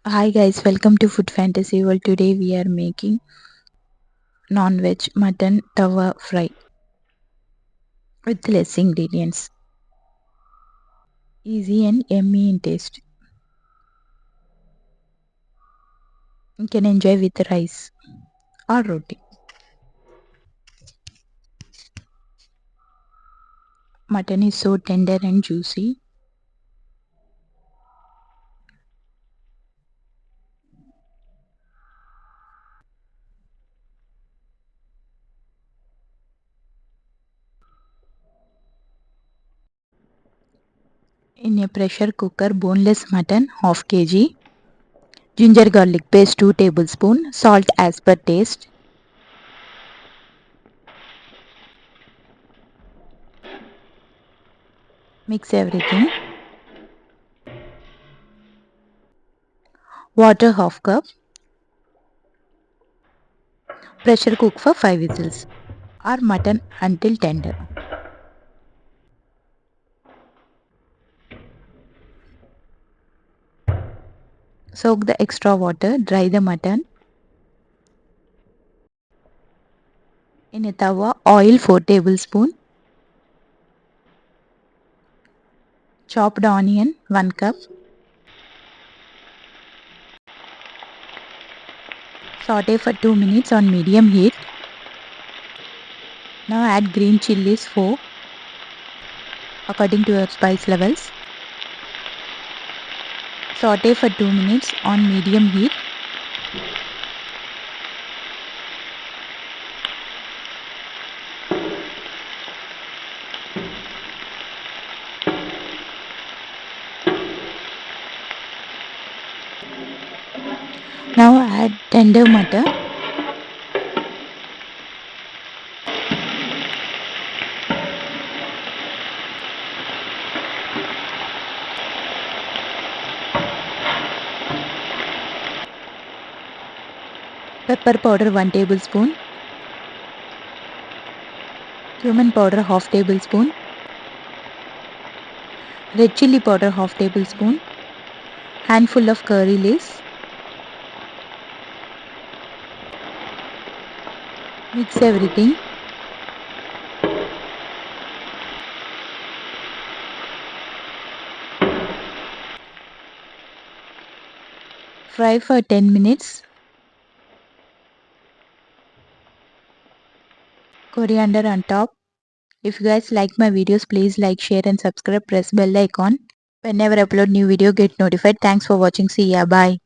Hi guys, welcome to Food Fantasy World. Today we are making non-veg mutton tawa fry with less ingredients. Easy and yummy in taste. You can enjoy with rice or roti. Mutton is so tender and juicy. In a pressure cooker, boneless mutton half kg, ginger garlic paste 2 tablespoons, salt as per taste. Mix everything. Water half cup. Pressure cook for 5 whistles or mutton until tender. Soak the extra water, dry the mutton. In a tawa, oil 4 tablespoons, chopped onion 1 cup, saute for 2 minutes on medium heat. Now add green chilies 4 according to your spice levels. Saute for 2 minutes on medium heat. Now add tender mutton. Pepper powder 1 tablespoon. Cumin powder half tablespoon. Red chili powder half tablespoon. Handful of curry leaves. Mix everything. Fry for 10 minutes. Coriander on top. If you guys like my videos, please like, share and subscribe. Press bell icon. Whenever I upload new video, get notified. Thanks for watching. See ya. Bye.